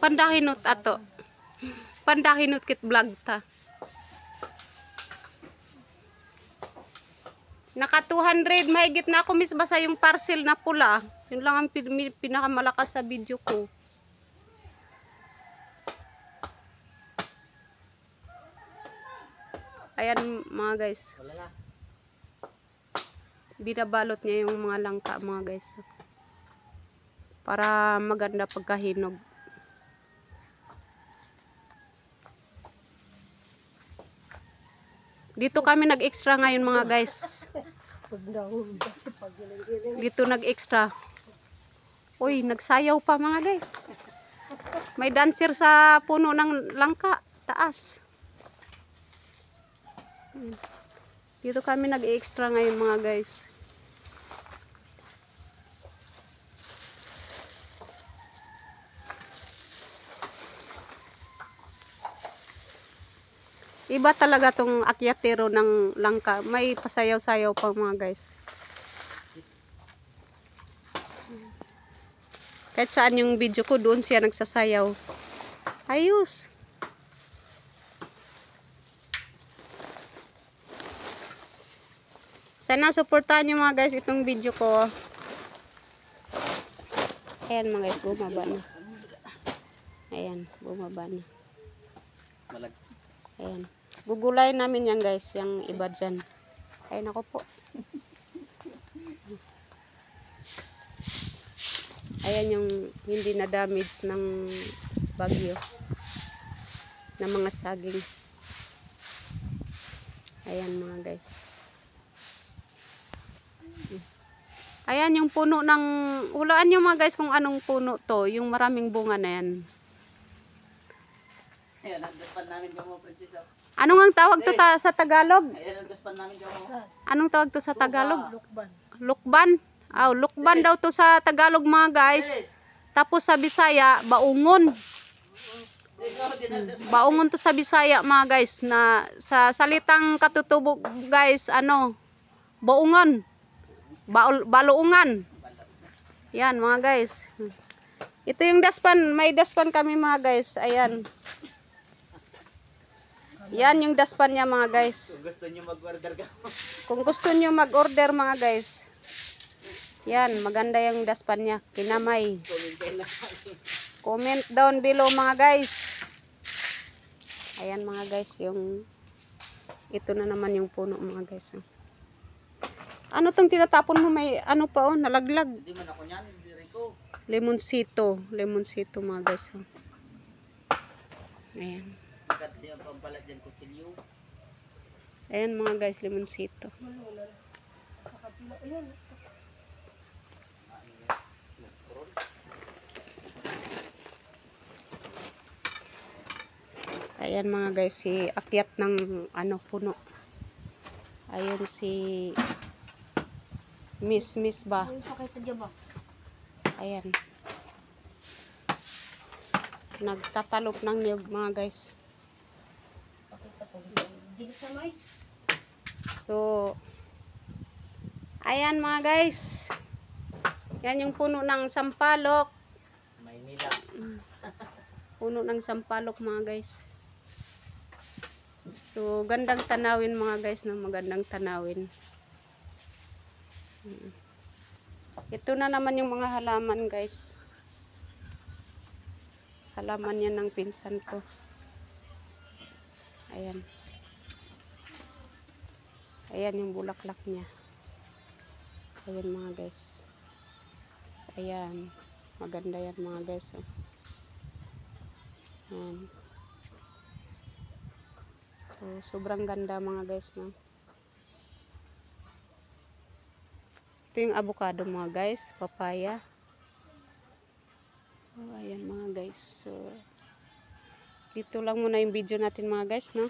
Pandahinot ato. Pandahinot kit vlog ta. Naka 200 mahigit na ako miss basa yung parcel na pula. Yun lang ang pinakamalakas sa video ko. Ayan mga guys. Binabalot niya yung mga langka mga guys. Para maganda pagkahinog. Dito kami nag-extra ngayon mga guys. Dito nag-extra. Uy, nagsayaw pa mga guys. May dancer sa puno ng langka. Taas. Dito kami nag-extra ngayon mga guys. Iba talaga tong akyatero ng langka. May pasayaw-sayaw pa mga guys. Kahit saan yung video ko, doon siya nagsasayaw. Ayos. Sana supportahan nyo mga guys itong video ko. Ayan mga guys, bumaba na. Ayan, bumaba na. Ayan. Gugulay namin yan guys, yung iba dyan. Ayan ako po. Ayan yung hindi na damage ng bagyo. Ng mga saging. Ayan mga guys. Ayan yung puno ng, hulaan nyo mga guys kung anong puno to, yung maraming bunga na yan. Ayan, nagdaspan namin yung mga prinsesa. Anong ang tawag to sa Tagalog? Ayan, nagdaspan namin yung mga. Anong tawag to sa Tagalog? Lukban. Lukban? Oh, lukban daw to sa Tagalog mga guys. Tapos sa Bisaya, baungon. Baungon to sa Bisaya mga guys, na sa salitang katutubo guys, ano, baungon. Baluungan. Yan mga guys. Ito yung daspan. May daspan kami mga guys. Ayan. Yan yung daspan niya mga guys. Kung gusto nyo mag-order ka. Kung gusto nyo mag-order mga guys. Yan. Maganda yung daspan niya. Kinamay. Comment down below mga guys. Ayan mga guys. Yung ito na naman yung puno mga guys. Ano tong tinatapon mo? May ano pa oh, nalaglag. Hindi man ako niyan, hindi ko. Lemonsito. Lemonsito mga guys. Oh. Ayan. Kasi ang pampalat dyan kutsilyo. Ayan mga guys, lemonsito. Ayan mga guys, si akyat ng ano puno. Ayun si Miss ba? Ayan. Nagtatalop ng niyog mga guys. So, ayan mga guys. Yan yung puno ng sampalok. Maynila. Puno ng sampalok mga guys. So, gandang tanawin mga guys, no? Magandang tanawin. Ito na naman yung mga halaman guys. Halaman yan ng pinsan ko. Ayan. Ayan yung bulaklak niya. Ayan mga guys. Ayan. Maganda yan mga guys. Oh. Ayan. So, sobrang ganda mga guys. No? Ito yung avocado mga guys. Papaya. Oh, ayan mga guys. So, dito lang muna yung video natin mga guys. No?